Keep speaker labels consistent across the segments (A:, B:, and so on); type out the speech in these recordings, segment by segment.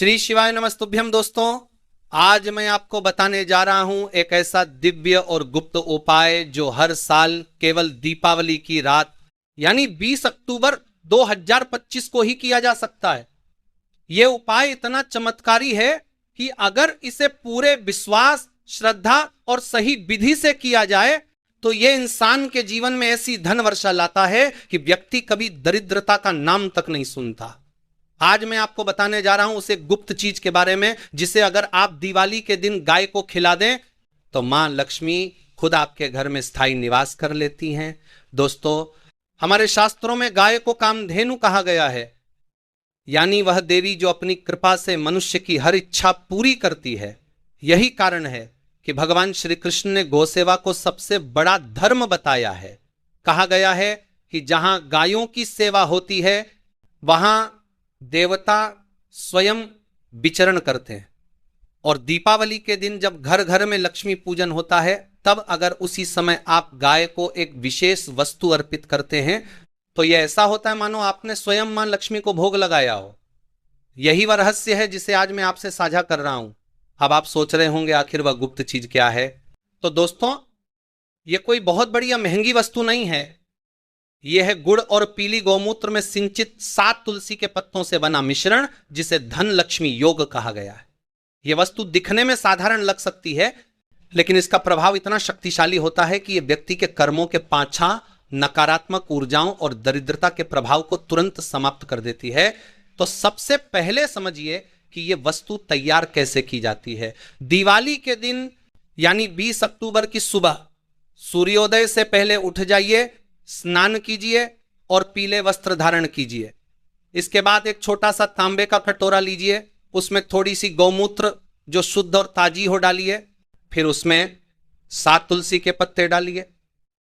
A: श्री शिवाय नमस्तुभ्यम। दोस्तों, आज मैं आपको बताने जा रहा हूं एक ऐसा दिव्य और गुप्त उपाय जो हर साल केवल दीपावली की रात यानी 20 अक्टूबर 2025 को ही किया जा सकता है। यह उपाय इतना चमत्कारी है कि अगर इसे पूरे विश्वास, श्रद्धा और सही विधि से किया जाए तो यह इंसान के जीवन में ऐसी धन वर्षा लाता है कि व्यक्ति कभी दरिद्रता का नाम तक नहीं सुनता। आज मैं आपको बताने जा रहा हूं उस एक गुप्त चीज के बारे में जिसे अगर आप दिवाली के दिन गाय को खिला दें तो मां लक्ष्मी खुद आपके घर में स्थायी निवास कर लेती हैं। दोस्तों, हमारे शास्त्रों में गाय को कामधेनु कहा गया है, यानी वह देवी जो अपनी कृपा से मनुष्य की हर इच्छा पूरी करती है। यही कारण है कि भगवान श्री कृष्ण ने गौसेवा को सबसे बड़ा धर्म बताया है। कहा गया है कि जहां गायों की सेवा होती है वहां देवता स्वयं विचरण करते हैं। और दीपावली के दिन जब घर घर में लक्ष्मी पूजन होता है तब अगर उसी समय आप गाय को एक विशेष वस्तु अर्पित करते हैं तो यह ऐसा होता है मानो आपने स्वयं मां लक्ष्मी को भोग लगाया हो। यही वह रहस्य है जिसे आज मैं आपसे साझा कर रहा हूं। अब आप सोच रहे होंगे आखिर वह गुप्त चीज क्या है। तो दोस्तों, यह कोई बहुत बड़ी या महंगी वस्तु नहीं है। यह है गुड़ और पीली गौमूत्र में सिंचित 7 तुलसी के पत्तों से बना मिश्रण जिसे धन लक्ष्मी योग कहा गया है। यह वस्तु दिखने में साधारण लग सकती है, लेकिन इसका प्रभाव इतना शक्तिशाली होता है कि यह व्यक्ति के कर्मों के पाछा नकारात्मक ऊर्जाओं और दरिद्रता के प्रभाव को तुरंत समाप्त कर देती है। तो सबसे पहले समझिए कि यह वस्तु तैयार कैसे की जाती है। दिवाली के दिन यानी 20 अक्टूबर की सुबह सूर्योदय से पहले उठ जाइए, स्नान कीजिए और पीले वस्त्र धारण कीजिए। इसके बाद एक छोटा सा तांबे का कटोरा लीजिए, उसमें थोड़ी सी गौमूत्र जो शुद्ध और ताजी हो डालिए। फिर उसमें 7 तुलसी के पत्ते डालिए।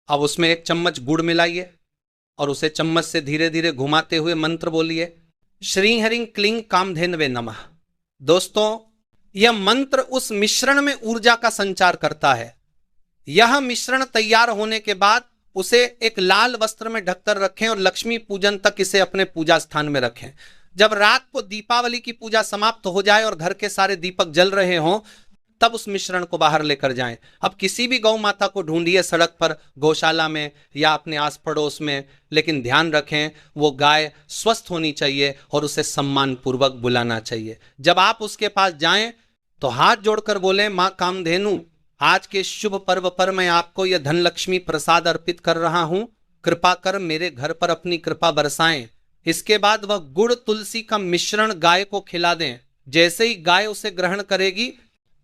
A: अब उसमें 1 चम्मच गुड़ मिलाइए और उसे चम्मच से धीरे धीरे घुमाते हुए मंत्र बोलिए, श्री हरिं क्लीं कामधेनवे नमः। दोस्तों, यह मंत्र उस मिश्रण में ऊर्जा का संचार करता है। यह मिश्रण तैयार होने के बाद उसे एक लाल वस्त्र में ढककर रखें और लक्ष्मी पूजन तक इसे अपने पूजा स्थान में रखें। जब रात को दीपावली की पूजा समाप्त हो जाए और घर के सारे दीपक जल रहे हों तब उस मिश्रण को बाहर लेकर जाएं। अब किसी भी गौ माता को ढूंढिए, सड़क पर, गौशाला में या अपने आस पड़ोस में, लेकिन ध्यान रखें वो गाय स्वस्थ होनी चाहिए और उसे सम्मान पूर्वक बुलाना चाहिए। जब आप उसके पास जाएं तो हाथ जोड़कर बोलें, मां कामधेनु, आज के शुभ पर्व पर मैं आपको यह धन लक्ष्मी प्रसाद अर्पित कर रहा हूं। कृपा कर मेरे घर पर अपनी कृपा बरसाएं। इसके बाद वह गुड़ तुलसी का मिश्रण गाय को खिला दें। जैसे ही गाय उसे ग्रहण करेगी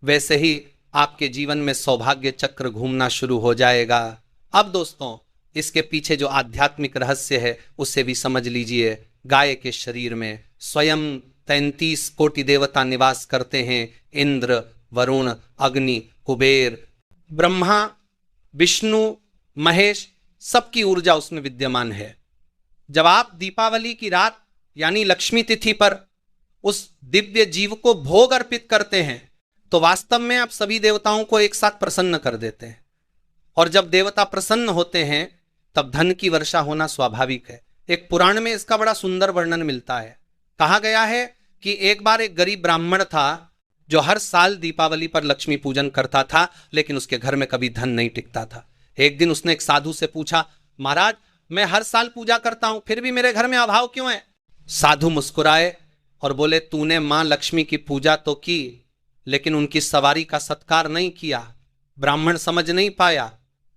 A: वैसे ही आपके जीवन में सौभाग्य चक्र घूमना शुरू हो जाएगा। अब दोस्तों, इसके पीछे जो आध्यात्मिक रहस्य है उसे भी समझ लीजिए। गाय के शरीर में स्वयं 33 कोटि देवता निवास करते हैं। इंद्र, वरुण, अग्नि, कुबेर, ब्रह्मा, विष्णु, महेश, सबकी ऊर्जा उसमें विद्यमान है। जब आप दीपावली की रात यानी लक्ष्मी तिथि पर उस दिव्य जीव को भोग अर्पित करते हैं तो वास्तव में आप सभी देवताओं को एक साथ प्रसन्न कर देते हैं। और जब देवता प्रसन्न होते हैं तब धन की वर्षा होना स्वाभाविक है। एक पुराण में इसका बड़ा सुंदर वर्णन मिलता है। कहा गया है कि एक बार एक गरीब ब्राह्मण था जो हर साल दीपावली पर लक्ष्मी पूजन करता था, लेकिन उसके घर में कभी धन नहीं टिकता था। एक दिन उसने एक साधु से पूछा, महाराज, मैं हर साल पूजा करता हूं फिर भी मेरे घर में अभाव क्यों है? साधु मुस्कुराए और बोले, तूने मां लक्ष्मी की पूजा तो की लेकिन उनकी सवारी का सत्कार नहीं किया। ब्राह्मण समझ नहीं पाया।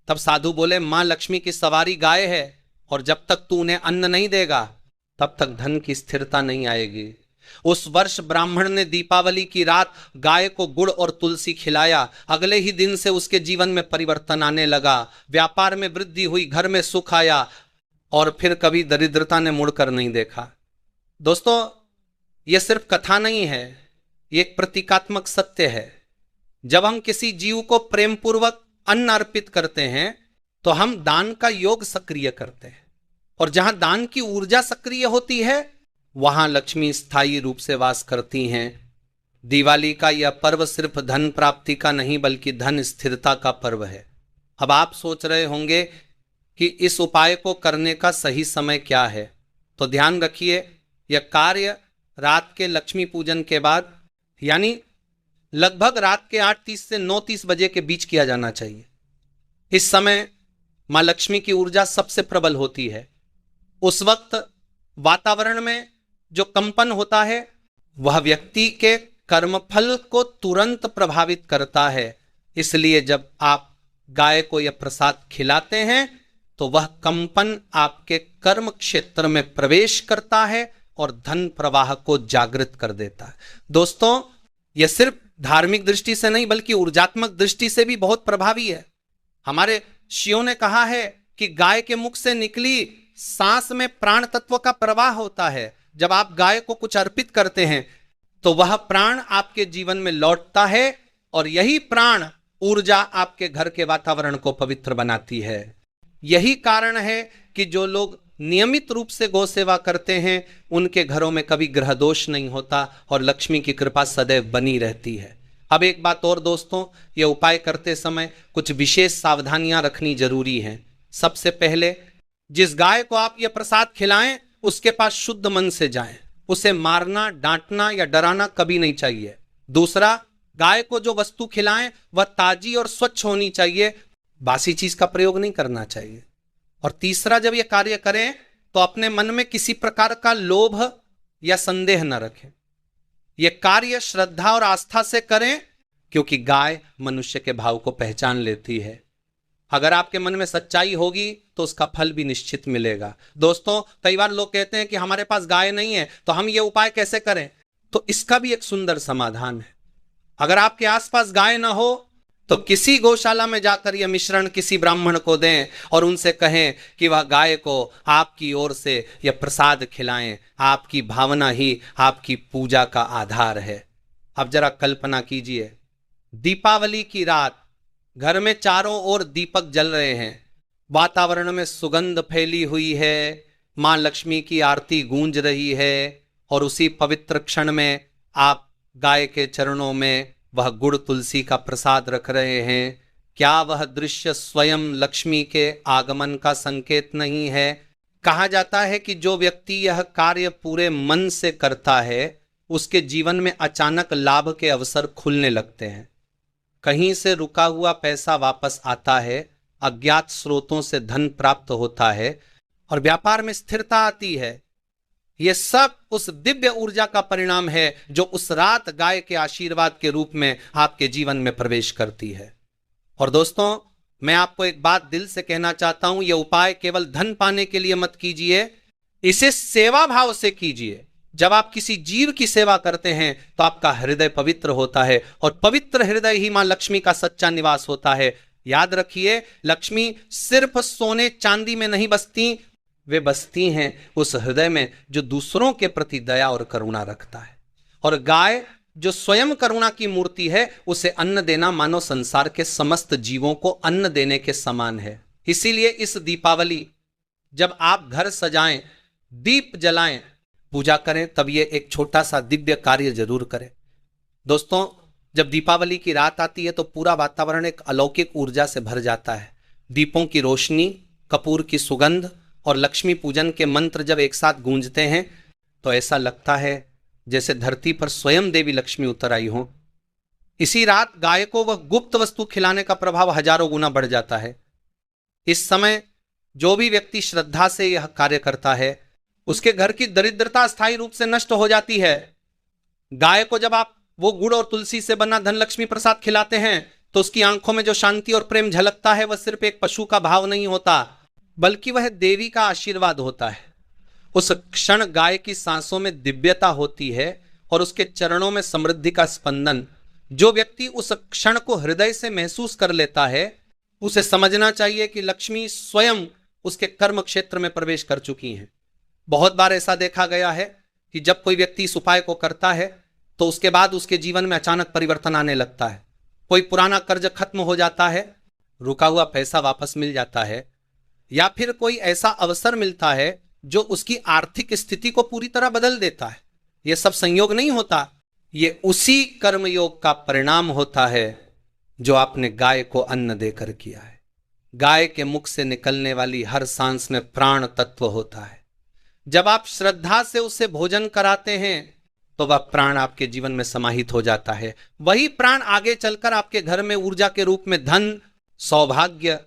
A: तब साधु बोले, मां लक्ष्मी की सवारी गाय है और जब तक तू उन्हें अन्न नहीं देगा तब तक धन की स्थिरता नहीं आएगी। उस वर्ष ब्राह्मण ने दीपावली की रात गाय को गुड़ और तुलसी खिलाया। अगले ही दिन से उसके जीवन में परिवर्तन आने लगा। व्यापार में वृद्धि हुई, घर में सुख आया और फिर कभी दरिद्रता ने मुड़कर नहीं देखा। दोस्तों, यह सिर्फ कथा नहीं है, यह एक प्रतीकात्मक सत्य है। जब हम किसी जीव को प्रेम पूर्वक अन्न अर्पित करते हैं तो हम दान का योग सक्रिय करते हैं, और जहां दान की ऊर्जा सक्रिय होती है वहां लक्ष्मी स्थायी रूप से वास करती हैं। दिवाली का यह पर्व सिर्फ धन प्राप्ति का नहीं बल्कि धन स्थिरता का पर्व है। अब आप सोच रहे होंगे कि इस उपाय को करने का सही समय क्या है। तो ध्यान रखिए, यह कार्य रात के लक्ष्मी पूजन के बाद, यानी लगभग रात के 8:30 से 9:30 बजे के बीच किया जाना चाहिए। इस समय मां लक्ष्मी की ऊर्जा सबसे प्रबल होती है। उस वक्त वातावरण में जो कंपन होता है वह व्यक्ति के कर्मफल को तुरंत प्रभावित करता है। इसलिए जब आप गाय को यह प्रसाद खिलाते हैं तो वह कंपन आपके कर्म क्षेत्र में प्रवेश करता है और धन प्रवाह को जागृत कर देता है। दोस्तों, यह सिर्फ धार्मिक दृष्टि से नहीं बल्कि ऊर्जात्मक दृष्टि से भी बहुत प्रभावी है। हमारे ऋषियों ने कहा है कि गाय के मुख से निकली सांस में प्राण तत्व का प्रवाह होता है। जब आप गाय को कुछ अर्पित करते हैं तो वह प्राण आपके जीवन में लौटता है और यही प्राण ऊर्जा आपके घर के वातावरण को पवित्र बनाती है। यही कारण है कि जो लोग नियमित रूप से गौ सेवा करते हैं उनके घरों में कभी ग्रह दोष नहीं होता और लक्ष्मी की कृपा सदैव बनी रहती है। अब एक बात और दोस्तों, ये उपाय करते समय कुछ विशेष सावधानियां रखनी जरूरी हैं। सबसे पहले, जिस गाय को आप ये प्रसाद खिलाएं उसके पास शुद्ध मन से जाएं। उसे मारना, डांटना या डराना कभी नहीं चाहिए। दूसरा, गाय को जो वस्तु खिलाएं वह ताजी और स्वच्छ होनी चाहिए, बासी चीज का प्रयोग नहीं करना चाहिए। और तीसरा, जब यह कार्य करें तो अपने मन में किसी प्रकार का लोभ या संदेह न रखें। यह कार्य श्रद्धा और आस्था से करें, क्योंकि गाय मनुष्य के भाव को पहचान लेती है। अगर आपके मन में सच्चाई होगी तो उसका फल भी निश्चित मिलेगा। दोस्तों, कई बार लोग कहते हैं कि हमारे पास गाय नहीं है तो हम ये उपाय कैसे करें, तो इसका भी एक सुंदर समाधान है। अगर आपके आसपास गाय ना हो तो किसी गौशाला में जाकर यह मिश्रण किसी ब्राह्मण को दें और उनसे कहें कि वह गाय को आपकी ओर से यह प्रसाद खिलाएं। आपकी भावना ही आपकी पूजा का आधार है। अब जरा कल्पना कीजिए, दीपावली की रात, घर में चारों ओर दीपक जल रहे हैं, वातावरण में सुगंध फैली हुई है, मां लक्ष्मी की आरती गूंज रही है और उसी पवित्र क्षण में आप गाय के चरणों में वह गुड़ तुलसी का प्रसाद रख रहे हैं। क्या वह दृश्य स्वयं लक्ष्मी के आगमन का संकेत नहीं है? कहा जाता है कि जो व्यक्ति यह कार्य पूरे मन से करता है उसके जीवन में अचानक लाभ के अवसर खुलने लगते हैं। कहीं से रुका हुआ पैसा वापस आता है, अज्ञात स्रोतों से धन प्राप्त होता है और व्यापार में स्थिरता आती है। यह सब उस दिव्य ऊर्जा का परिणाम है जो उस रात गाय के आशीर्वाद के रूप में आपके जीवन में प्रवेश करती है। और दोस्तों, मैं आपको एक बात दिल से कहना चाहता हूं, यह उपाय केवल धन पाने के लिए मत कीजिए, इसे सेवा भाव से कीजिए। जब आप किसी जीव की सेवा करते हैं तो आपका हृदय पवित्र होता है और पवित्र हृदय ही मां लक्ष्मी का सच्चा निवास होता है। याद रखिए, लक्ष्मी सिर्फ सोने चांदी में नहीं बसती, वे बसती हैं उस हृदय में जो दूसरों के प्रति दया और करुणा रखता है। और गाय जो स्वयं करुणा की मूर्ति है, उसे अन्न देना मानो संसार के समस्त जीवों को अन्न देने के समान है। इसीलिए इस दीपावली जब आप घर सजाएं, दीप जलाएं, पूजा करें, तब ये एक छोटा सा दिव्य कार्य जरूर करें। दोस्तों, जब दीपावली की रात आती है तो पूरा वातावरण एक अलौकिक ऊर्जा से भर जाता है। दीपों की रोशनी, कपूर की सुगंध और लक्ष्मी पूजन के मंत्र जब एक साथ गूंजते हैं तो ऐसा लगता है जैसे धरती पर स्वयं देवी लक्ष्मी उतर आई हो। इसी रात गाय को वह गुप्त वस्तु खिलाने का प्रभाव हजारों गुना बढ़ जाता है। इस समय जो भी व्यक्ति श्रद्धा से यह कार्य करता है उसके घर की दरिद्रता स्थायी रूप से नष्ट हो जाती है। गाय को जब आप वो गुड़ और तुलसी से बना धनलक्ष्मी प्रसाद खिलाते हैं तो उसकी आंखों में जो शांति और प्रेम झलकता है वह सिर्फ एक पशु का भाव नहीं होता, बल्कि वह देवी का आशीर्वाद होता है। उस क्षण गाय की सांसों में दिव्यता होती है और उसके चरणों में समृद्धि का स्पंदन। जो व्यक्ति उस क्षण को हृदय से महसूस कर लेता है उसे समझना चाहिए कि लक्ष्मी स्वयं उसके कर्म क्षेत्र में प्रवेश कर चुकी हैं। बहुत बार ऐसा देखा गया है कि जब कोई व्यक्ति इस उपाय को करता है तो उसके बाद उसके जीवन में अचानक परिवर्तन आने लगता है। कोई पुराना कर्ज खत्म हो जाता है, रुका हुआ पैसा वापस मिल जाता है, या फिर कोई ऐसा अवसर मिलता है जो उसकी आर्थिक स्थिति को पूरी तरह बदल देता है। यह सब संयोग नहीं होता, ये उसी कर्मयोग का परिणाम होता है जो आपने गाय को अन्न देकर किया है। गाय के मुख से निकलने वाली हर सांस में प्राण तत्व होता है। जब आप श्रद्धा से उसे भोजन कराते हैं तो वह प्राण आपके जीवन में समाहित हो जाता है। वही प्राण आगे चलकर आपके घर में ऊर्जा के रूप में धन, सौभाग्य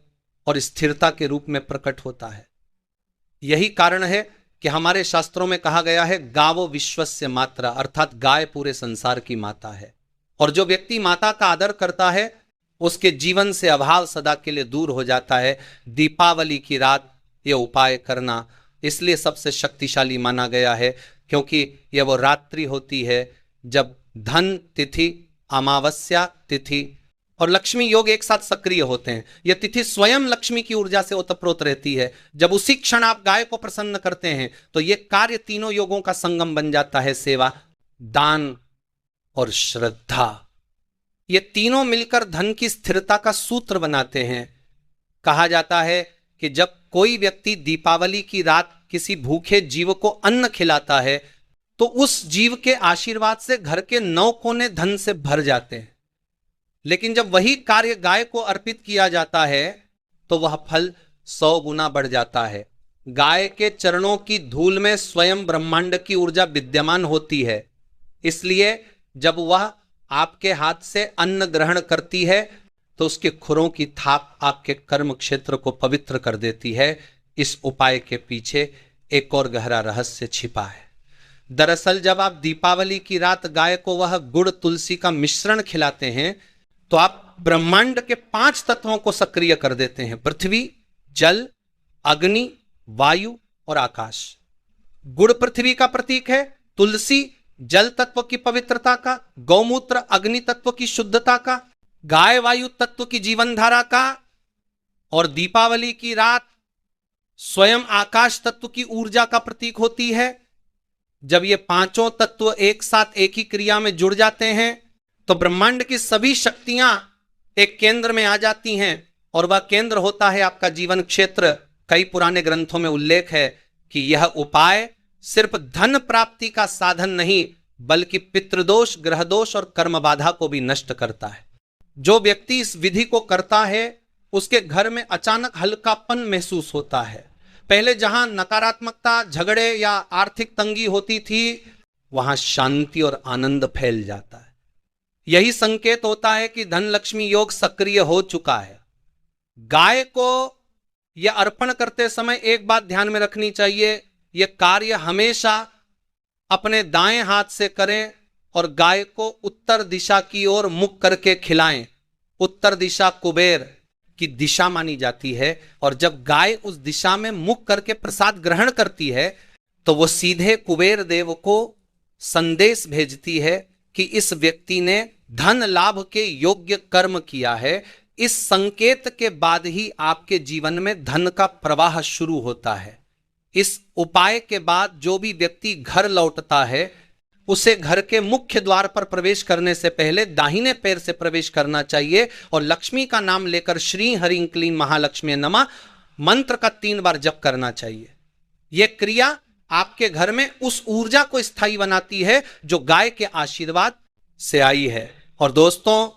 A: और स्थिरता के रूप में प्रकट होता है। यही कारण है कि हमारे शास्त्रों में कहा गया है गावो विश्वस्य मात्रा, अर्थात गाय पूरे संसार की माता है। और जो व्यक्ति माता का आदर करता है उसके जीवन से अभाव सदा के लिए दूर हो जाता है। दीपावली की रात यह उपाय करना इसलिए सबसे शक्तिशाली माना गया है क्योंकि यह वो रात्रि होती है जब धन तिथि, अमावस्या तिथि और लक्ष्मी योग एक साथ सक्रिय होते हैं। यह तिथि स्वयं लक्ष्मी की ऊर्जा से ओतप्रोत रहती है। जब उसी क्षण आप गाय को प्रसन्न करते हैं तो यह कार्य तीनों योगों का संगम बन जाता है, सेवा, दान और श्रद्धा। ये तीनों मिलकर धन की स्थिरता का सूत्र बनाते हैं। कहा जाता है कि जब कोई व्यक्ति दीपावली की रात किसी भूखे जीव को अन्न खिलाता है तो उस जीव के आशीर्वाद से घर के 9 कोने धन से भर जाते हैं। लेकिन जब वही कार्य गाय को अर्पित किया जाता है तो वह फल 100 गुना बढ़ जाता है। गाय के चरणों की धूल में स्वयं ब्रह्मांड की ऊर्जा विद्यमान होती है, इसलिए जब वह आपके हाथ से अन्न ग्रहण करती है तो उसके खुरों की थाप आपके कर्म क्षेत्र को पवित्र कर देती है। इस उपाय के पीछे एक और गहरा रहस्य छिपा है। दरअसल जब आप दीपावली की रात गाय को वह गुड़ तुलसी का मिश्रण खिलाते हैं तो आप ब्रह्मांड के 5 तत्वों को सक्रिय कर देते हैं, पृथ्वी, जल, अग्नि, वायु और आकाश। गुड़ पृथ्वी का प्रतीक है, तुलसी जल तत्व की पवित्रता का, गौमूत्र अग्नि तत्व की शुद्धता का, गाय वायु तत्व की जीवन धारा का और दीपावली की रात स्वयं आकाश तत्व की ऊर्जा का प्रतीक होती है। जब ये 5 तत्व एक साथ एक ही क्रिया में जुड़ जाते हैं तो ब्रह्मांड की सभी शक्तियां एक केंद्र में आ जाती हैं और वह केंद्र होता है आपका जीवन क्षेत्र। कई पुराने ग्रंथों में उल्लेख है कि यह उपाय सिर्फ धन प्राप्ति का साधन नहीं बल्कि पितृदोष, ग्रह दोष और कर्म बाधा को भी नष्ट करता है। जो व्यक्ति इस विधि को करता है उसके घर में अचानक हल्कापन महसूस होता है। पहले जहां नकारात्मकता, झगड़े या आर्थिक तंगी होती थी वहां शांति और आनंद फैल जाता है। यही संकेत होता है कि धन लक्ष्मी योग सक्रिय हो चुका है। गाय को यह अर्पण करते समय एक बात ध्यान में रखनी चाहिए, यह कार्य हमेशा अपने दाएं हाथ से करें और गाय को उत्तर दिशा की ओर मुख करके खिलाएं। उत्तर दिशा कुबेर की दिशा मानी जाती है और जब गाय उस दिशा में मुख करके प्रसाद ग्रहण करती है तो वो सीधे कुबेर देव को संदेश भेजती है कि इस व्यक्ति ने धन लाभ के योग्य कर्म किया है। इस संकेत के बाद ही आपके जीवन में धन का प्रवाह शुरू होता है। इस उपाय के बाद जो भी व्यक्ति घर लौटता है उसे घर के मुख्य द्वार पर प्रवेश करने से पहले दाहिने पैर से प्रवेश करना चाहिए और लक्ष्मी का नाम लेकर श्री हरिं क्लीं महालक्ष्मी नमः मंत्र का 3 बार जप करना चाहिए। यह क्रिया आपके घर में उस ऊर्जा को स्थायी बनाती है जो गाय के आशीर्वाद से आई है। और दोस्तों,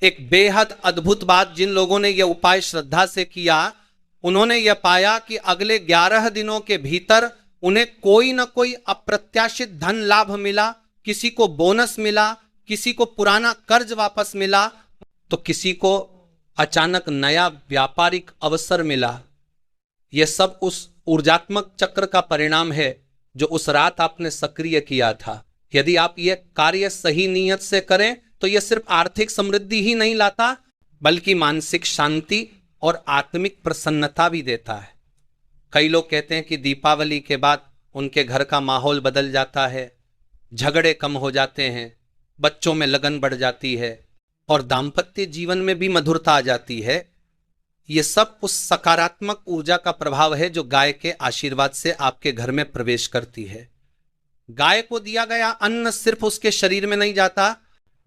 A: एक बेहद अद्भुत बात, जिन लोगों ने यह उपाय श्रद्धा से किया उन्होंने यह पाया कि अगले 11 दिनों के भीतर उन्हें कोई ना कोई अप्रत्याशित धन लाभ मिला, किसी को बोनस मिला, किसी को पुराना कर्ज वापस मिला, तो किसी को अचानक नया व्यापारिक अवसर मिला। यह सब उस ऊर्जात्मक चक्र का परिणाम है जो उस रात आपने सक्रिय किया था। यदि आप यह कार्य सही नीयत से करें तो यह सिर्फ आर्थिक समृद्धि ही नहीं लाता बल्कि मानसिक शांति और आत्मिक प्रसन्नता भी देता है। कई लोग कहते हैं कि दीपावली के बाद उनके घर का माहौल बदल जाता है, झगड़े कम हो जाते हैं, बच्चों में लगन बढ़ जाती है और दाम्पत्य जीवन में भी मधुरता आ जाती है। ये सब उस सकारात्मक ऊर्जा का प्रभाव है जो गाय के आशीर्वाद से आपके घर में प्रवेश करती है। गाय को दिया गया अन्न सिर्फ उसके शरीर में नहीं जाता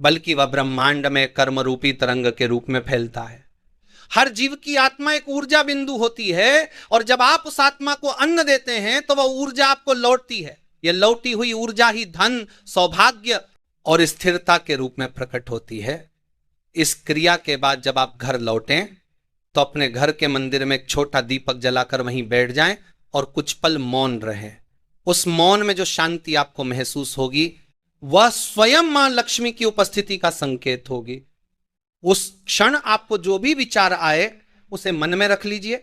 A: बल्कि वह ब्रह्मांड में कर्म रूपी तरंग के रूप में फैलता है। हर जीव की आत्मा एक ऊर्जा बिंदु होती है और जब आप उस आत्मा को अन्न देते हैं तो वह ऊर्जा आपको लौटती है। यह लौटी हुई ऊर्जा ही धन, सौभाग्य और स्थिरता के रूप में प्रकट होती है। इस क्रिया के बाद जब आप घर लौटें तो अपने घर के मंदिर में एक छोटा दीपक जलाकर वहीं बैठ जाएं और कुछ पल मौन रहें। उस मौन में जो शांति आपको महसूस होगी वह स्वयं मां लक्ष्मी की उपस्थिति का संकेत होगी। उस क्षण आपको जो भी विचार आए उसे मन में रख लीजिए,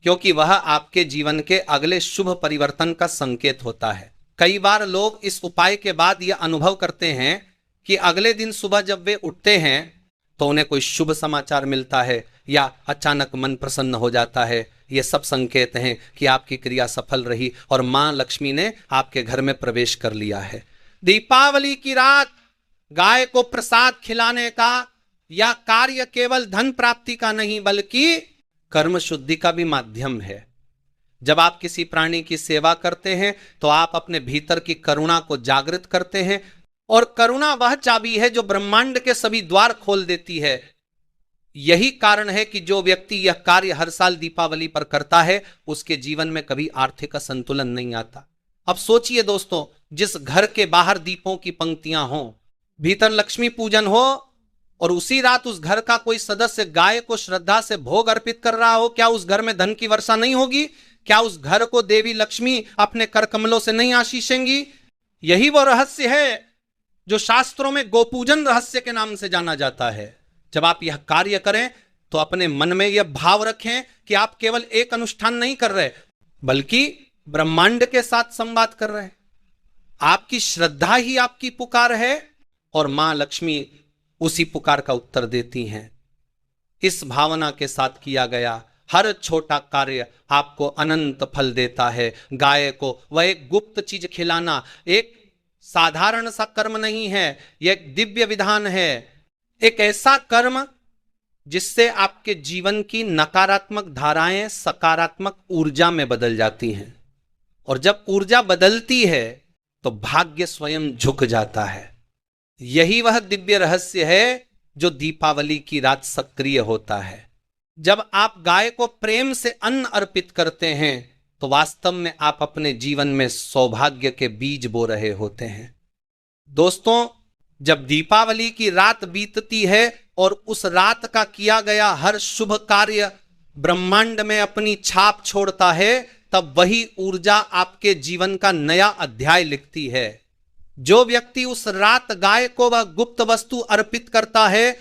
A: क्योंकि वह आपके जीवन के अगले शुभ परिवर्तन का संकेत होता है। कई बार लोग इस उपाय के बाद यह अनुभव करते हैं कि अगले दिन सुबह जब वे उठते हैं तो उन्हें कोई शुभ समाचार मिलता है या अचानक मन प्रसन्न हो जाता है। ये सब संकेत हैं कि आपकी क्रिया सफल रही और मां लक्ष्मी ने आपके घर में प्रवेश कर लिया है। दीपावली की रात गाय को प्रसाद खिलाने का यह कार्य केवल धन प्राप्ति का नहीं बल्कि कर्म शुद्धि का भी माध्यम है। जब आप किसी प्राणी की सेवा करते हैं तो आप अपने भीतर की करुणा को जागृत करते हैं, और करुणा वह चाबी है जो ब्रह्मांड के सभी द्वार खोल देती है। यही कारण है कि जो व्यक्ति यह कार्य हर साल दीपावली पर करता है उसके जीवन में कभी आर्थिक असंतुलन नहीं आता। अब सोचिए दोस्तों, जिस घर के बाहर दीपों की पंक्तियां हों, भीतर लक्ष्मी पूजन हो, और उसी रात उस घर का कोई सदस्य गाय को श्रद्धा से भोग अर्पित कर रहा हो, क्या उस घर में धन की वर्षा नहीं होगी? क्या उस घर को देवी लक्ष्मी अपने कर कमलों से नहीं आशीषेंगी? यही वो रहस्य है जो शास्त्रों में गोपूजन रहस्य के नाम से जाना जाता है। जब आप यह कार्य करें तो अपने मन में यह भाव रखें कि आप केवल एक अनुष्ठान नहीं कर रहे बल्कि ब्रह्मांड के साथ संवाद कर रहे हैं। आपकी श्रद्धा ही आपकी पुकार है और मां लक्ष्मी उसी पुकार का उत्तर देती हैं। इस भावना के साथ किया गया हर छोटा कार्य आपको अनंत फल देता है। गाय को वह एक गुप्त चीज खिलाना एक साधारण सा कर्म नहीं है, यह एक दिव्य विधान है, एक ऐसा कर्म जिससे आपके जीवन की नकारात्मक धाराएं सकारात्मक ऊर्जा में बदल जाती हैं, और जब ऊर्जा बदलती है तो भाग्य स्वयं झुक जाता है। यही वह दिव्य रहस्य है जो दीपावली की रात सक्रिय होता है। जब आप गाय को प्रेम से अन्न अर्पित करते हैं तो वास्तव में आप अपने जीवन में सौभाग्य के बीज बो रहे होते हैं। दोस्तों, जब दीपावली की रात बीतती है और उस रात का किया गया हर शुभ कार्य ब्रह्मांड में अपनी छाप छोड़ता है, तब वही ऊर्जा आपके जीवन का नया अध्याय लिखती है। जो व्यक्ति उस रात गाय को वह गुप्त वस्तु अर्पित करता है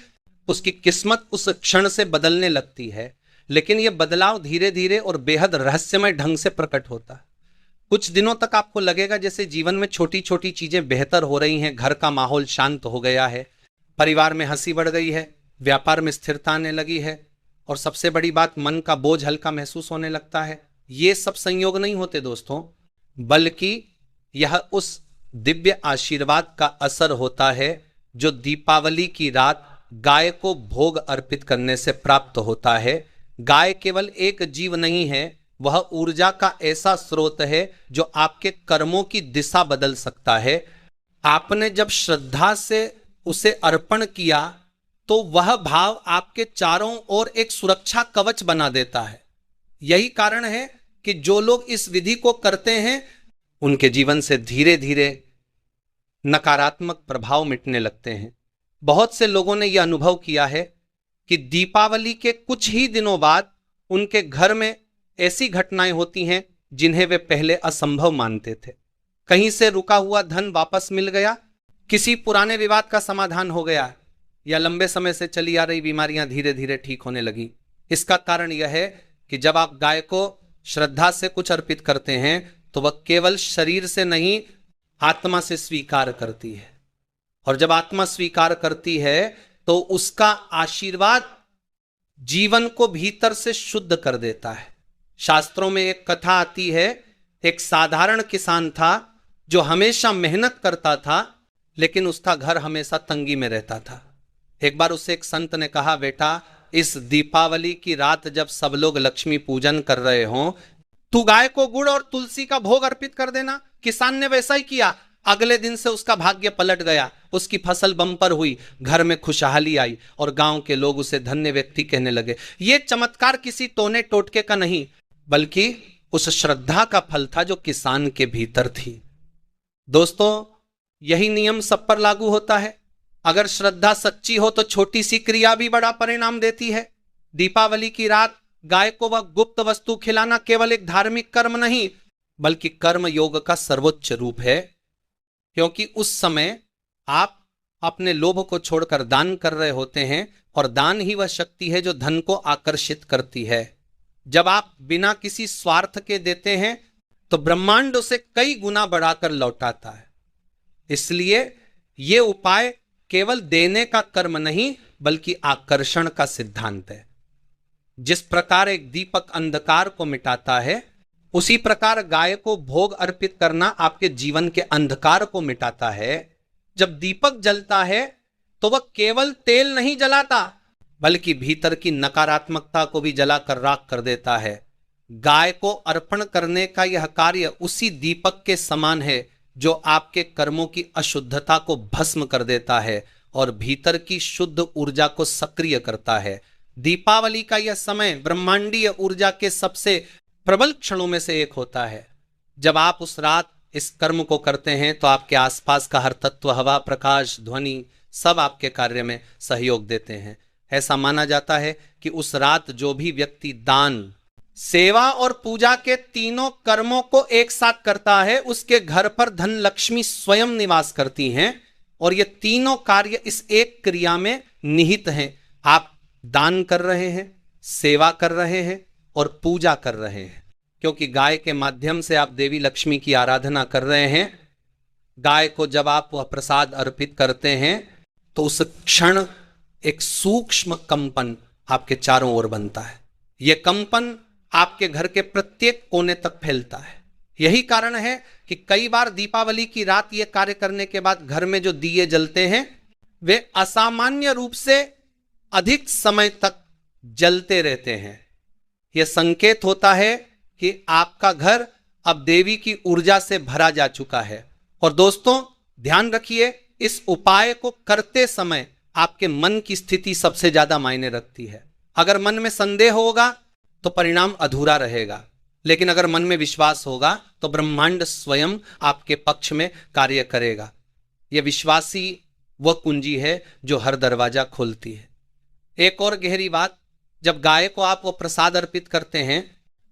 A: उसकी किस्मत उस क्षण से बदलने लगती है, लेकिन यह बदलाव धीरे धीरे और बेहद रहस्यमय ढंग से प्रकट होता है। कुछ दिनों तक आपको लगेगा जैसे जीवन में छोटी छोटी चीजें बेहतर हो रही हैं, घर का माहौल शांत हो गया है, परिवार में हंसी बढ़ गई है, व्यापार में स्थिरता आने लगी है, और सबसे बड़ी बात, मन का बोझ हल्का महसूस होने लगता है। ये सब संयोग नहीं होते दोस्तों, बल्कि यह उस दिव्य आशीर्वाद का असर होता है जो दीपावली की रात गाय को भोग अर्पित करने से प्राप्त होता है। गाय केवल एक जीव नहीं है, वह ऊर्जा का ऐसा स्रोत है जो आपके कर्मों की दिशा बदल सकता है। आपने जब श्रद्धा से उसे अर्पण किया तो वह भाव आपके चारों ओर एक सुरक्षा कवच बना देता है। यही कारण है कि जो लोग इस विधि को करते हैं उनके जीवन से धीरे धीरे नकारात्मक प्रभाव मिटने लगते हैं। बहुत से लोगों ने यह अनुभव किया है कि दीपावली के कुछ ही दिनों बाद उनके घर में ऐसी घटनाएं होती हैं जिन्हें वे पहले असंभव मानते थे। कहीं से रुका हुआ धन वापस मिल गया, किसी पुराने विवाद का समाधान हो गया, या लंबे समय से चली आ रही बीमारियां धीरे धीरे ठीक होने लगी। इसका कारण यह है कि जब आप गाय को श्रद्धा से कुछ अर्पित करते हैं तो वह केवल शरीर से नहीं आत्मा से स्वीकार करती है, और जब आत्मा स्वीकार करती है तो उसका आशीर्वाद जीवन को भीतर से शुद्ध कर देता है। शास्त्रों में एक कथा आती है, एक साधारण किसान था जो हमेशा मेहनत करता था लेकिन उसका घर हमेशा तंगी में रहता था। एक बार उसे एक संत ने कहा, बेटा, इस दीपावली की रात जब सब लोग लक्ष्मी पूजन कर रहे हों, तू गाय को गुड़ और तुलसी का भोग अर्पित कर देना। किसान ने वैसा ही किया। अगले दिन से उसका भाग्य पलट गया, उसकी फसल बम्पर हुई, घर में खुशहाली आई और गांव के लोग उसे धन्य व्यक्ति कहने लगे। यह चमत्कार किसी टोने टोटके का नहीं बल्कि उस श्रद्धा का फल था जो किसान के भीतर थी। दोस्तों, यही नियम सब पर लागू होता है। अगर श्रद्धा सच्ची हो तो छोटी सी क्रिया भी बड़ा परिणाम देती है। दीपावली की रात गाय को वह गुप्त वस्तु खिलाना केवल एक धार्मिक कर्म नहीं बल्कि कर्म योग का सर्वोच्च रूप है, क्योंकि उस समय आप अपने लोभ को छोड़कर दान कर रहे होते हैं, और दान ही वह शक्ति है जो धन को आकर्षित करती है। जब आप बिना किसी स्वार्थ के देते हैं तो ब्रह्मांड उसे कई गुना बढ़ाकर लौटाता है। इसलिए यह उपाय केवल देने का कर्म नहीं बल्कि आकर्षण का सिद्धांत है। जिस प्रकार एक दीपक अंधकार को मिटाता है, उसी प्रकार गाय को भोग अर्पित करना आपके जीवन के अंधकार को मिटाता है। जब दीपक जलता है तो वह केवल तेल नहीं जलाता बल्कि भीतर की नकारात्मकता को भी जलाकर राख कर देता है। गाय को अर्पण करने का यह कार्य उसी दीपक के समान है जो आपके कर्मों की अशुद्धता को भस्म कर देता है और भीतर की शुद्ध ऊर्जा को सक्रिय करता है। दीपावली का यह समय ब्रह्मांडीय ऊर्जा के सबसे प्रबल क्षणों में से एक होता है। जब आप उस रात इस कर्म को करते हैं तो आपके आसपास का हर तत्व, हवा, प्रकाश, ध्वनि सब आपके कार्य में सहयोग देते हैं। ऐसा माना जाता है कि उस रात जो भी व्यक्ति दान, सेवा और पूजा के तीनों कर्मों को एक साथ करता है, उसके घर पर धन लक्ष्मी स्वयं निवास करती हैं। और ये तीनों कार्य इस एक क्रिया में निहित हैं। आप दान कर रहे हैं, सेवा कर रहे हैं और पूजा कर रहे हैं, क्योंकि गाय के माध्यम से आप देवी लक्ष्मी की आराधना कर रहे हैं। गाय को जब आप वह प्रसाद अर्पित करते हैं तो उस क्षण एक सूक्ष्म कंपन आपके चारों ओर बनता है। यह कंपन आपके घर के प्रत्येक कोने तक फैलता है। यही कारण है कि कई बार दीपावली की रात यह कार्य करने के बाद घर में जो दिए जलते हैं वे असामान्य रूप से अधिक समय तक जलते रहते हैं। यह संकेत होता है कि आपका घर अब देवी की ऊर्जा से भरा जा चुका है। और दोस्तों ध्यान रखिए, इस उपाय को करते समय आपके मन की स्थिति सबसे ज्यादा मायने रखती है। अगर मन में संदेह होगा तो परिणाम अधूरा रहेगा, लेकिन अगर मन में विश्वास होगा तो ब्रह्मांड स्वयं आपके पक्ष में कार्य करेगा। यह विश्वासी वह कुंजी है जो हर दरवाजा खोलती है। एक और गहरी बात, जब गाय को आप वो प्रसाद अर्पित करते हैं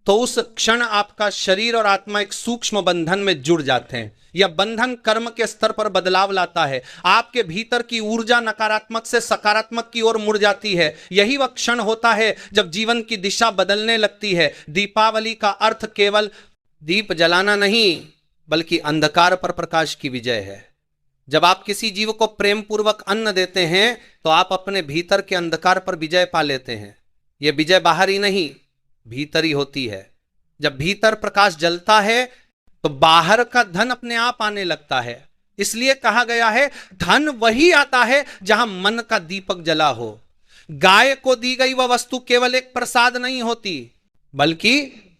A: तो उस क्षण आपका शरीर और आत्मा एक सूक्ष्म बंधन में जुड़ जाते हैं। यह बंधन कर्म के स्तर पर बदलाव लाता है। आपके भीतर की ऊर्जा नकारात्मक से सकारात्मक की ओर मुड़ जाती है। यही वह क्षण होता है जब जीवन की दिशा बदलने लगती है। दीपावली का अर्थ केवल दीप जलाना नहीं बल्कि अंधकार पर प्रकाश की विजय है। जब आप किसी जीव को प्रेम पूर्वक अन्न देते हैं तो आप अपने भीतर के अंधकार पर विजय पा लेते हैं। यह विजय बाहर ही नहीं भीतर ही होती है। जब भीतर प्रकाश जलता है तो बाहर का धन अपने आप आने लगता है। इसलिए कहा गया है धन वही आता है जहां मन का दीपक जला हो। गाय को दी गई वह वस्तु केवल एक प्रसाद नहीं होती बल्कि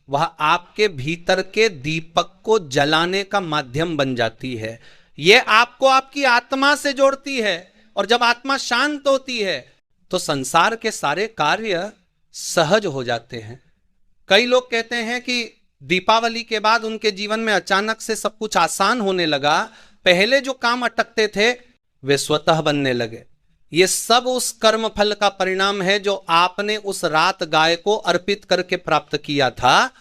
A: वह आपके भीतर के दीपक को जलाने का माध्यम बन जाती है। यह आपको आपकी आत्मा से जोड़ती है और जब आत्मा शांत होती है तो संसार के सारे कार्य सहज हो जाते हैं। कई लोग कहते हैं कि दीपावली के बाद उनके जीवन में अचानक से सब कुछ आसान होने लगा। पहले जो काम अटकते थे वे स्वतः बनने लगे। ये सब उस कर्म फल का परिणाम है जो आपने उस रात गाय को अर्पित करके प्राप्त किया था।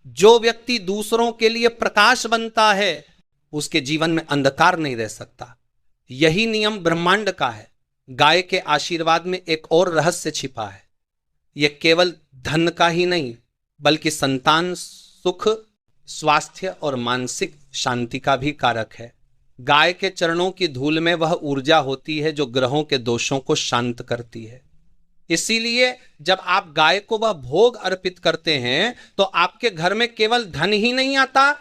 A: जो व्यक्ति दूसरों के लिए प्रकाश बनता है उसके जीवन में अंधकार नहीं रह सकता। यही नियम ब्रह्मांड का है। गाय के आशीर्वाद में एक और रहस्य छिपा है। यह केवल धन का ही नहीं बल्कि संतान, सुख, स्वास्थ्य और मानसिक शांति का भी कारक है। गाय के चरणों की धूल में वह ऊर्जा होती है जो ग्रहों के दोषों को शांत करती है। इसीलिए जब आप गाय को वह भोग अर्पित करते हैं तो आपके घर में केवल धन ही नहीं आता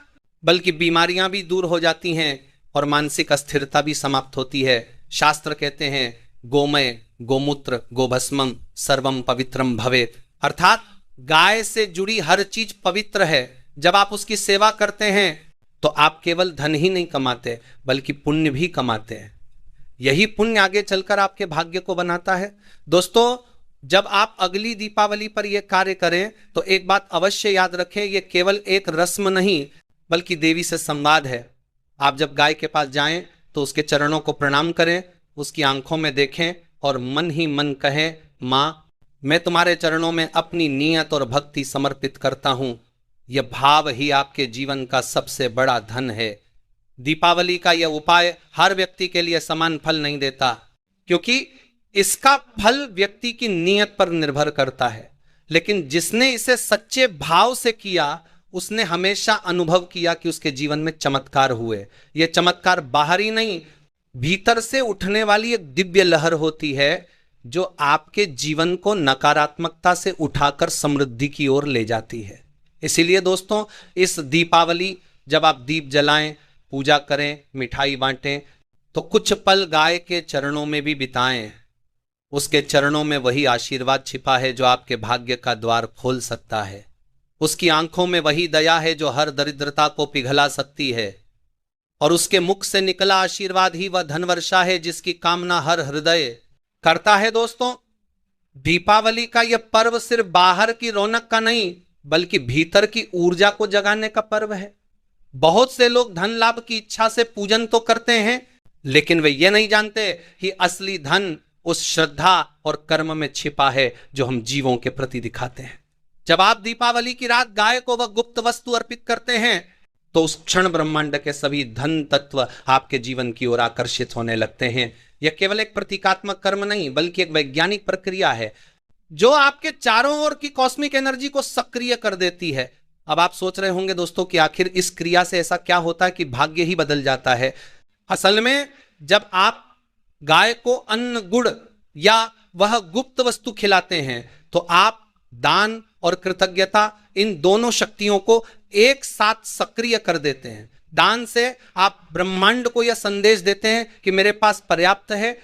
A: बल्कि बीमारियां भी दूर हो जाती हैं और मानसिक अस्थिरता भी समाप्त होती है। शास्त्र कहते हैं गोमय, गोमूत्र, गोभस्मम सर्वम पवित्रम भवेत, अर्थात गाय से जुड़ी हर चीज पवित्र है। जब आप उसकी सेवा करते हैं तो आप केवल धन ही नहीं कमाते बल्कि पुण्य भी कमाते हैं। यही पुण्य आगे चलकर आपके भाग्य को बनाता है। दोस्तों जब आप अगली दीपावली पर यह कार्य करें तो एक बात अवश्य याद रखें, यह केवल एक रस्म नहीं बल्कि देवी से संवाद है। आप जब गाय के पास जाएं तो उसके चरणों को प्रणाम करें, उसकी आंखों में देखें और मन ही मन कहें, माँ मैं तुम्हारे चरणों में अपनी नियत और भक्ति समर्पित करता हूं। यह भाव ही आपके जीवन का सबसे बड़ा धन है। दीपावली का यह उपाय हर व्यक्ति के लिए समान फल नहीं देता, क्योंकि इसका फल व्यक्ति की नीयत पर निर्भर करता है। लेकिन जिसने इसे सच्चे भाव से किया, उसने हमेशा अनुभव किया कि उसके जीवन में चमत्कार हुए। ये चमत्कार बाहरी नहीं, भीतर से उठने वाली एक दिव्य लहर होती है जो आपके जीवन को नकारात्मकता से उठाकर समृद्धि की ओर ले जाती है। इसीलिए दोस्तों, इस दीपावली जब आप दीप जलाएं, पूजा करें, मिठाई बांटें, तो कुछ पल गाय के चरणों में भी बिताएं। उसके चरणों में वही आशीर्वाद छिपा है जो आपके भाग्य का द्वार खोल सकता है। उसकी आंखों में वही दया है जो हर दरिद्रता को पिघला सकती है। और उसके मुख से निकला आशीर्वाद ही वह धन वर्षा है जिसकी कामना हर हृदय करता है। दोस्तों, दीपावली का यह पर्व सिर्फ बाहर की रौनक का नहीं, बल्कि भीतर की ऊर्जा को जगाने का पर्व है। बहुत से लोग धन लाभ की इच्छा से पूजन तो करते हैं, लेकिन वे ये नहीं जानते कि असली धन उस श्रद्धा और कर्म में छिपा है जो हम जीवों के प्रति दिखाते हैं। जब आप दीपावली की रात गाय को वह गुप्त वस्तु अर्पित करते हैं, तो उस क्षण ब्रह्मांड के सभी धन तत्व आपके जीवन की ओर आकर्षित होने लगते हैं। यह केवल एक प्रतीकात्मक कर्म नहीं, बल्कि एक वैज्ञानिक प्रक्रिया है जो आपके चारों ओर की कॉस्मिक एनर्जी को सक्रिय कर देती है। अब आप सोच रहे होंगे दोस्तों कि आखिर इस क्रिया से ऐसा क्या होता है कि भाग्य ही बदल जाता है। असल में जब आप गाय को अन्न, गुड़ या वह गुप्त वस्तु खिलाते हैं, तो आप दान और कृतज्ञता, इन दोनों शक्तियों को एक साथ सक्रिय कर देते हैं। दान से आप ब्रह्मांड को यह संदेश देते हैं कि मेरे पास पर्याप्त है,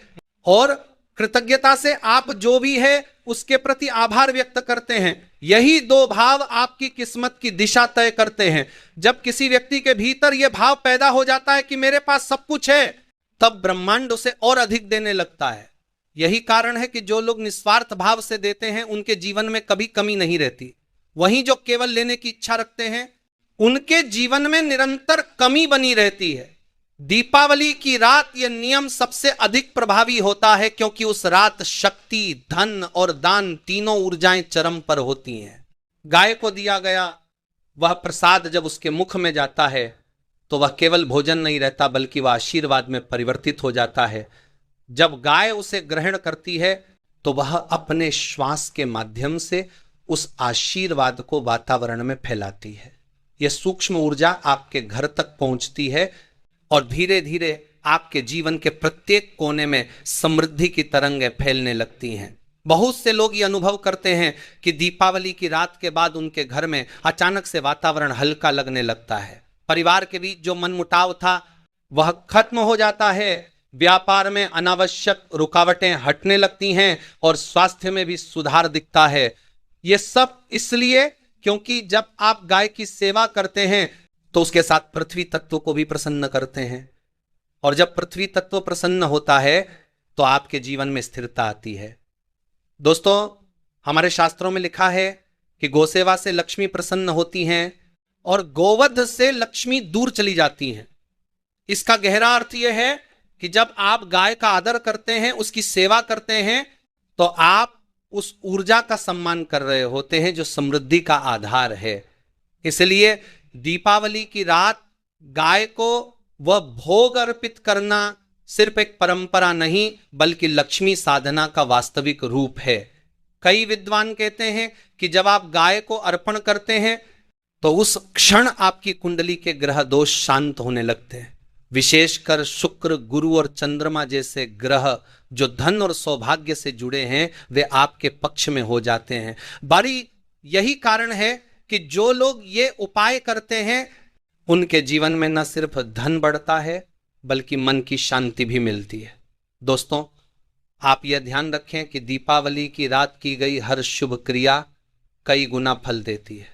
A: और कृतज्ञता से आप जो भी है उसके प्रति आभार व्यक्त करते हैं। यही दो भाव आपकी किस्मत की दिशा तय करते हैं। जब किसी व्यक्ति के भीतर यह भाव पैदा हो जाता है कि मेरे पास सब कुछ है, तब ब्रह्मांड उसे और अधिक देने लगता है। यही कारण है कि जो लोग निस्वार्थ भाव से देते हैं, उनके जीवन में कभी कमी नहीं रहती। वहीं जो केवल लेने की इच्छा रखते हैं, उनके जीवन में निरंतर कमी बनी रहती है। दीपावली की रात यह नियम सबसे अधिक प्रभावी होता है, क्योंकि उस रात शक्ति, धन और दान तीनों ऊर्जाएं चरम पर होती हैं। गाय को दिया गया वह प्रसाद जब उसके मुख में जाता है, तो वह केवल भोजन नहीं रहता, बल्कि वह आशीर्वाद में परिवर्तित हो जाता है। जब गाय उसे ग्रहण करती है, तो वह अपने श्वास के माध्यम से उस आशीर्वाद को वातावरण में फैलाती है। यह सूक्ष्म ऊर्जा आपके घर तक पहुंचती है और धीरे धीरे आपके जीवन के प्रत्येक कोने में समृद्धि की तरंगें फैलने लगती हैं। बहुत से लोग ये अनुभव करते हैं कि दीपावली की रात के बाद उनके घर में अचानक से वातावरण हल्का लगने लगता है। परिवार के बीच जो मनमुटाव था वह खत्म हो जाता है। व्यापार में अनावश्यक रुकावटें हटने लगती हैं और स्वास्थ्य में भी सुधार दिखता है। ये सब इसलिए क्योंकि जब आप गाय की सेवा करते हैं, तो उसके साथ पृथ्वी तत्व को भी प्रसन्न करते हैं, और जब पृथ्वी तत्व प्रसन्न होता है, तो आपके जीवन में स्थिरता आती है। दोस्तों, हमारे शास्त्रों में लिखा है कि गौसेवा से लक्ष्मी प्रसन्न होती हैं और गोवध से लक्ष्मी दूर चली जाती हैं। इसका गहरा अर्थ यह है कि जब आप गाय का आदर करते हैं, उसकी सेवा करते हैं, तो आप उस ऊर्जा का सम्मान कर रहे होते हैं जो समृद्धि का आधार है। इसलिए दीपावली की रात गाय को वह भोग अर्पित करना सिर्फ एक परंपरा नहीं, बल्कि लक्ष्मी साधना का वास्तविक रूप है। कई विद्वान कहते हैं कि जब आप गाय को अर्पण करते हैं, तो उस क्षण आपकी कुंडली के ग्रह दोष शांत होने लगते हैं। विशेषकर शुक्र, गुरु और चंद्रमा जैसे ग्रह जो धन और सौभाग्य से जुड़े हैं, वे आपके पक्ष में हो जाते हैं। बारी यही कारण है कि जो लोग ये उपाय करते हैं, उनके जीवन में न सिर्फ धन बढ़ता है, बल्कि मन की शांति भी मिलती है। दोस्तों, आप यह ध्यान रखें कि दीपावली की रात की गई हर शुभ क्रिया कई गुना फल देती है।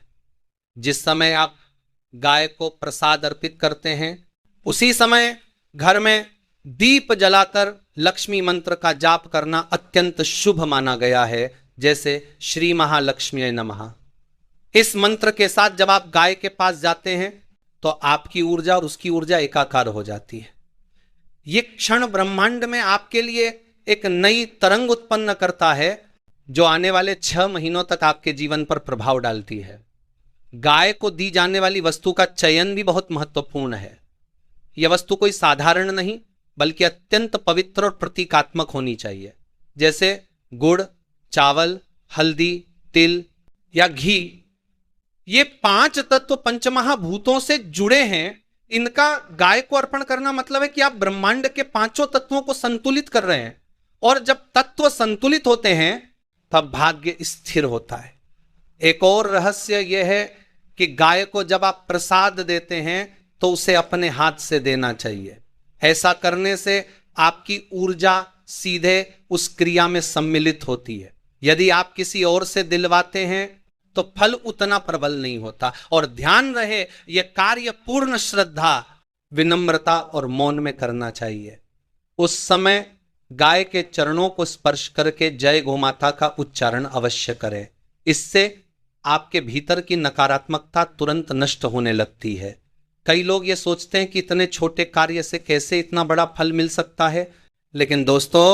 A: जिस समय आप गाय को प्रसाद अर्पित करते हैं, उसी समय घर में दीप जलाकर लक्ष्मी मंत्र का जाप करना अत्यंत शुभ माना गया है, जैसे श्री महालक्ष्मी नमः। इस मंत्र के साथ जब आप गाय के पास जाते हैं, तो आपकी ऊर्जा और उसकी ऊर्जा एकाकार हो जाती है। ये क्षण ब्रह्मांड में आपके लिए एक नई तरंग उत्पन्न करता है, जो आने वाले 6 महीनों तक आपके जीवन पर प्रभाव डालती है। गाय को दी जाने वाली वस्तु का चयन भी बहुत महत्वपूर्ण है। यह वस्तु कोई साधारण नहीं बल्कि अत्यंत पवित्र और प्रतीकात्मक होनी चाहिए। जैसे गुड़, चावल, हल्दी, तिल या घी, ये 5 तत्व पंचमहाभूतों से जुड़े हैं। इनका गाय को अर्पण करना मतलब है कि आप ब्रह्मांड के 5 तत्वों को संतुलित कर रहे हैं, और जब तत्व संतुलित होते हैं तब भाग्य स्थिर होता है। एक और रहस्य यह है कि गाय को जब आप प्रसाद देते हैं तो उसे अपने हाथ से देना चाहिए। ऐसा करने से आपकी ऊर्जा सीधे उस क्रिया में सम्मिलित होती है। यदि आप किसी और से दिलवाते हैं तो फल उतना प्रबल नहीं होता। और ध्यान रहे, यह कार्य पूर्ण श्रद्धा, विनम्रता और मौन में करना चाहिए। उस समय गाय के चरणों को स्पर्श करके जय गोमाता का उच्चारण अवश्य करें। इससे आपके भीतर की नकारात्मकता तुरंत नष्ट होने लगती है। कई लोग ये सोचते हैं कि इतने छोटे कार्य से कैसे इतना बड़ा फल मिल सकता है, लेकिन दोस्तों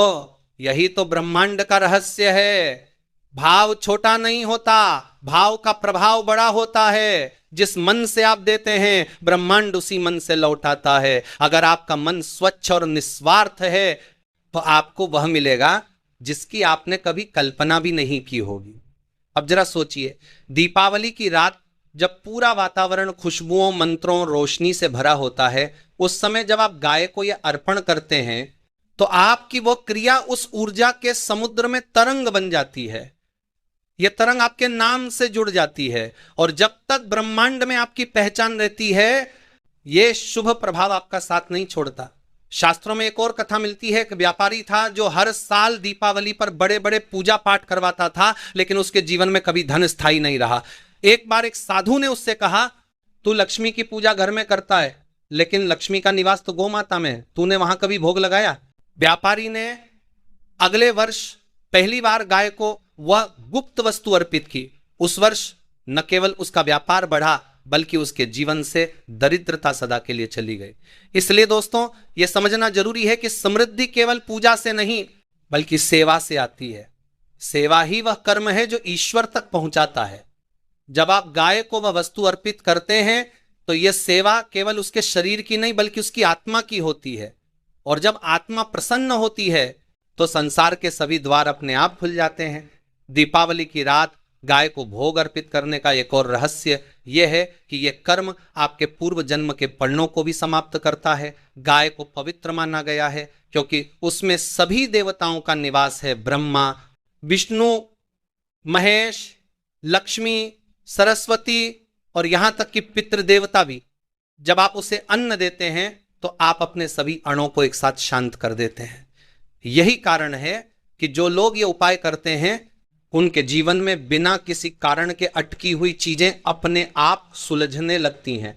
A: यही तो ब्रह्मांड का रहस्य है। भाव छोटा नहीं होता, भाव का प्रभाव बड़ा होता है। जिस मन से आप देते हैं ब्रह्मांड उसी मन से लौटाता है। अगर आपका मन स्वच्छ और निस्वार्थ है तो आपको वह मिलेगा जिसकी आपने कभी कल्पना भी नहीं की होगी। अब जरा सोचिए, दीपावली की रात जब पूरा वातावरण खुशबुओं, मंत्रों, रोशनी से भरा होता है, उस समय जब आप गाय को यह अर्पण करते हैं तो आपकी वो क्रिया उस ऊर्जा के समुद्र में तरंग बन जाती है। यह तरंग आपके नाम से जुड़ जाती है, और जब तक ब्रह्मांड में आपकी पहचान रहती है यह शुभ प्रभाव आपका साथ नहीं छोड़ता। शास्त्रों में एक और कथा मिलती है कि व्यापारी था जो हर साल दीपावली पर बड़े बड़े पूजा पाठ करवाता था, लेकिन उसके जीवन में कभी धन स्थायी नहीं रहा। एक बार एक साधु ने उससे कहा, तू लक्ष्मी की पूजा घर में करता है, लेकिन लक्ष्मी का निवास तो गौ माता में है, तूने वहां कभी भोग लगाया? व्यापारी ने अगले वर्ष पहली बार गाय को वह गुप्त वस्तु अर्पित की। उस वर्ष न केवल उसका व्यापार बढ़ा बल्कि उसके जीवन से दरिद्रता सदा के लिए चली गई। इसलिए दोस्तों यह समझना जरूरी है कि समृद्धि केवल पूजा से नहीं बल्कि सेवा से आती है। सेवा ही वह कर्म है जो ईश्वर तक पहुंचाता है। जब आप गाय को वह वस्तु अर्पित करते हैं तो यह सेवा केवल उसके शरीर की नहीं बल्कि उसकी आत्मा की होती है, और जब आत्मा प्रसन्न होती है तो संसार के सभी द्वार अपने आप खुल जाते हैं। दीपावली की रात गाय को भोग अर्पित करने का एक और रहस्य यह है कि यह कर्म आपके पूर्व जन्म के पन्नों को भी समाप्त करता है। गाय को पवित्र माना गया है क्योंकि उसमें सभी देवताओं का निवास है। ब्रह्मा, विष्णु, महेश, लक्ष्मी, सरस्वती और यहां तक कि पितृदेवता भी। जब आप उसे अन्न देते हैं तो आप अपने सभी अणुओं को एक साथ शांत कर देते हैं। यही कारण है कि जो लोग ये उपाय करते हैं उनके जीवन में बिना किसी कारण के अटकी हुई चीजें अपने आप सुलझने लगती हैं।